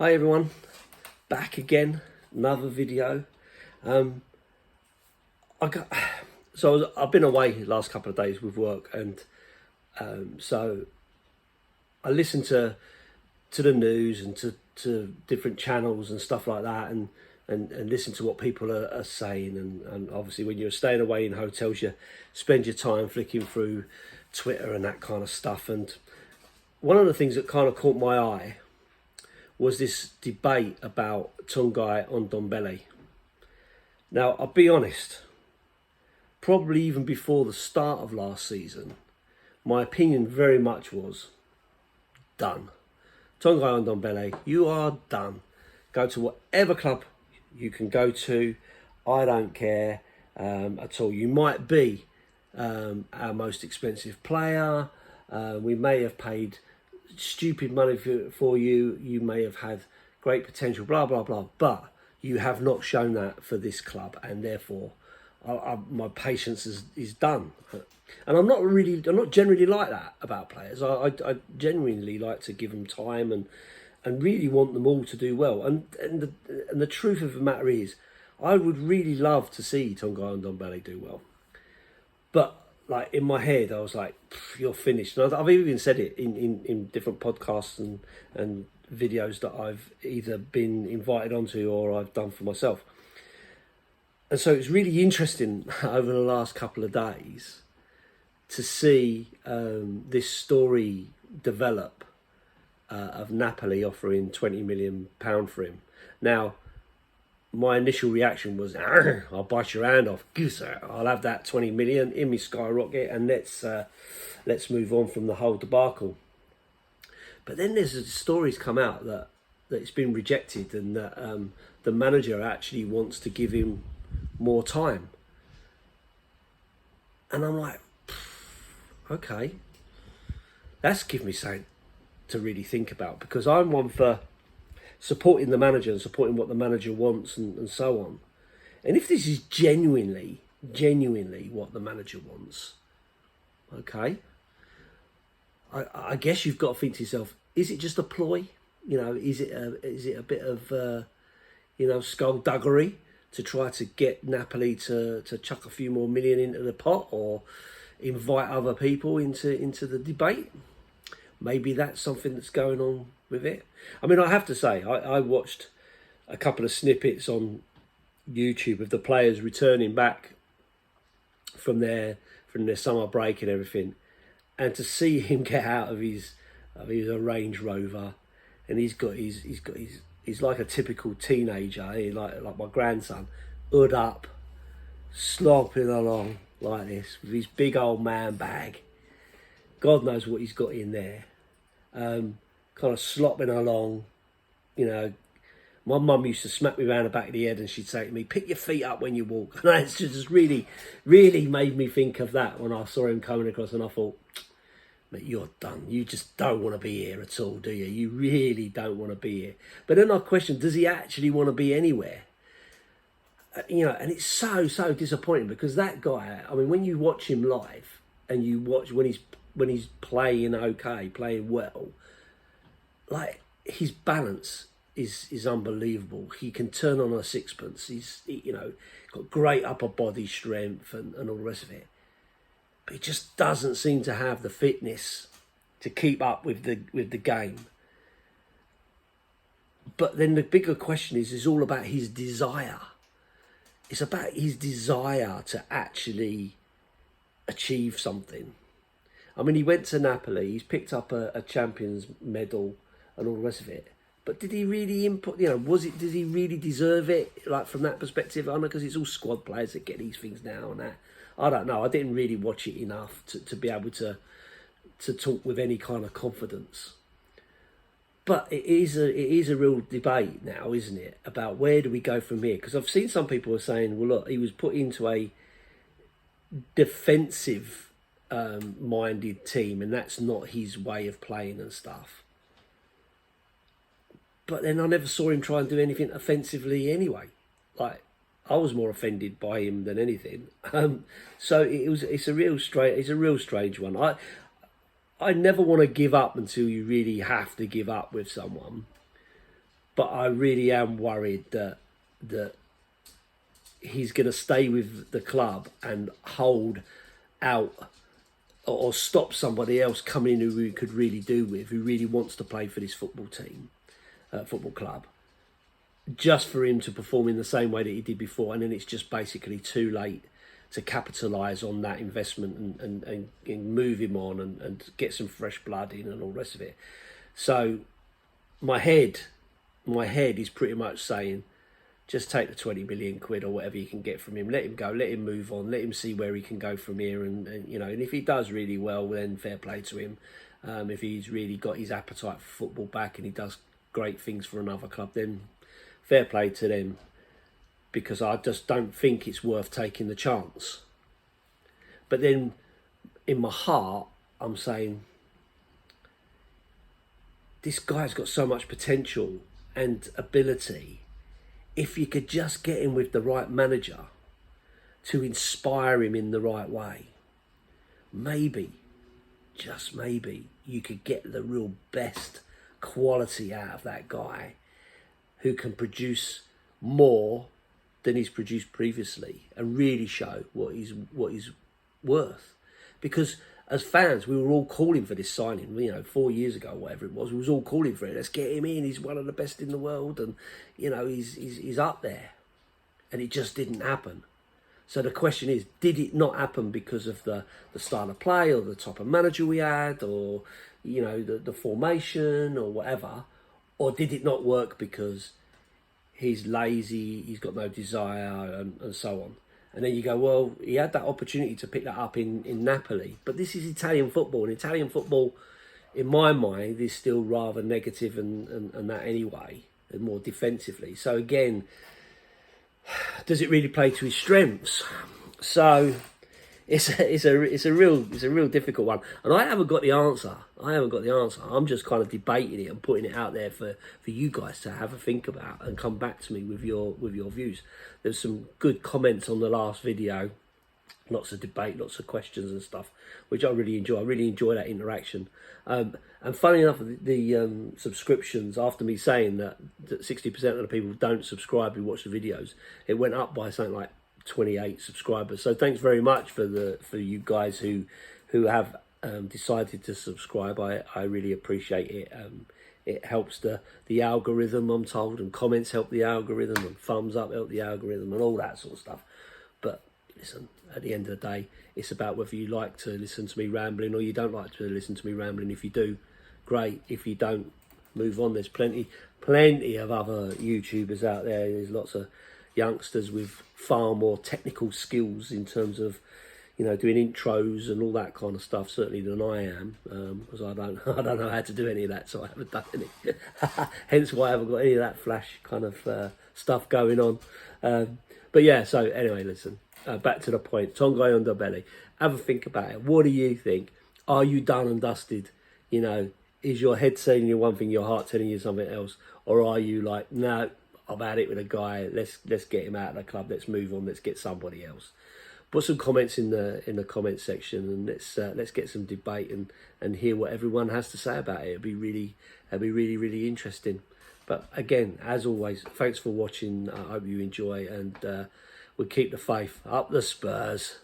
Hi everyone, back again, another video. I've been away the last couple of days with work, and so I listen to the news and to different channels and stuff like that, and listen to what people are saying, and obviously when you're staying away in hotels, you spend your time flicking through Twitter and that kind of stuff. And one of the things that kind of caught my eye was this debate about Tanguy Ndombele. Now, I'll be honest, probably even before the start of last season, my opinion very much was done. Tanguy Ndombele, you are done. Go to whatever club you can go to. I don't care at all. You might be our most expensive player. We may have paid stupid money for you. You may have had great potential, blah, blah, blah. But you have not shown that for this club. And therefore, my patience is done. And I'm not generally like that about players. I genuinely like to give them time and really want them all to do well. And the truth of the matter is, I would really love to see Tanguy Ndombele do well. But like in my head, I was like, you're finished. And I've even said it in different podcasts and videos that I've either been invited onto or I've done for myself. And so it's really interesting over the last couple of days to see this story develop of Napoli offering £20 million for him. Now, my initial reaction was, I'll bite your hand off. I'll have that 20 million in me skyrocket, and let's move on from the whole debacle. But then there's stories come out that it's been rejected, and that the manager actually wants to give him more time. And I'm like, okay, that's given me something to really think about, because I'm one for supporting the manager and supporting what the manager wants and so on. And if this is genuinely what the manager wants, okay, I guess you've got to think to yourself, is it just a ploy? You know, is it a bit of skullduggery to try to get Napoli to chuck a few more million into the pot, or invite other people into the debate? Maybe that's something that's going on with it. I mean, I have to say, I watched a couple of snippets on YouTube of the players returning back from their summer break and everything, and to see him get out of his Range Rover, and he's like a typical teenager, like my grandson, hood up, slopping along like this with his big old man bag. God knows what he's got in there. Kind of slopping along, you know. My mum used to smack me around the back of the head, and she'd say to me, pick your feet up when you walk. And it's just really made me think of that when I saw him coming across, and I thought, mate, you're done. You just don't want to be here at all, do you? You really don't want to be here. But then I questioned, does he actually want to be anywhere? And it's so disappointing, because that guy, I mean, when you watch him live and you watch when he's playing okay, playing well, like, his balance is unbelievable. He can turn on a sixpence. He's got great upper body strength and all the rest of it. But he just doesn't seem to have the fitness to keep up with the game. But then the bigger question is all about his desire. It's about his desire to actually achieve something. I mean, he went to Napoli, he's picked up a Champions medal and all the rest of it. But did he really input, does he really deserve it, like, from that perspective? I know, because it's all squad players that get these things now and that. I don't know. I didn't really watch it enough to be able to talk with any kind of confidence. But it is a real debate now, isn't it, about where do we go from here? Because I've seen some people are saying, well, look, he was put into a defensive minded team, and that's not his way of playing and stuff. But then I never saw him try and do anything offensively anyway. Like, I was more offended by him than anything. So it's a real strange one. I, I never want to give up until you really have to give up with someone. but I really am worried that he's going to stay with the club and hold out or stop somebody else coming in who we could really do with, who really wants to play for this football team, football club, just for him to perform in the same way that he did before. And then it's just basically too late to capitalise on that investment and move him on and get some fresh blood in and all the rest of it. So my head is pretty much saying, just take the 20 million quid or whatever you can get from him, let him go, let him move on, let him see where he can go from here. And you know, and if he does really well, then fair play to him. If he's really got his appetite for football back and he does great things for another club, then fair play to them, because I just don't think it's worth taking the chance. But then in my heart, I'm saying, this guy's got so much potential and ability. If you could just get him with the right manager to inspire him in the right way, maybe, just maybe, you could get the real best quality out of that guy, who can produce more than he's produced previously and really show what he's worth. Because as fans, we were all calling for this signing, 4 years ago, whatever it was. We was all calling for it. Let's get him in. He's one of the best in the world, and he's up there. And it just didn't happen. So the question is, did it not happen because of the style of play, or the type of manager we had, or the formation, or whatever, or did it not work because he's lazy, he's got no desire, and so on? And then you go, well, he had that opportunity to pick that up in Napoli. But this is Italian football. And Italian football, in my mind, is still rather negative and that anyway, and more defensively. So again, does it really play to his strengths? So it's a real difficult one. And I haven't got the answer. I'm just kind of debating it and putting it out there for you guys to have a think about and come back to me with your views. There's some good comments on the last video, lots of debate, lots of questions and stuff, which I really enjoy. I really enjoy that interaction. And funny enough, the subscriptions, after me saying that 60% of the people don't subscribe who watch the videos, it went up by something like 28 subscribers. So thanks very much for you guys who have decided to subscribe. I really appreciate it. It helps the algorithm, I'm told, and comments help the algorithm, and thumbs up help the algorithm, and all that sort of stuff. But listen, at the end of the day, it's about whether you like to listen to me rambling or you don't like to listen to me rambling. If you do, great. If you don't, move on. There's plenty of other YouTubers out there. There's lots of youngsters with far more technical skills in terms of doing intros and all that kind of stuff, certainly, than I am, because I don't know how to do any of that, so I haven't done any. Hence why I haven't got any of that flash kind of stuff going on. But yeah, so anyway, listen, back to the point. Tanguy Ndombele, have a think about it. What do you think? Are you done and dusted? Is your head saying you one thing, your heart telling you something else, or are you like, no, I've had it with a guy, let's get him out of the club, let's move on, let's get somebody else? Put some comments in the comment section, and let's get some debate and hear what everyone has to say about it. It'd be really interesting. But again, as always, thanks for watching. I hope you enjoy, and we'll keep the faith. Up the Spurs.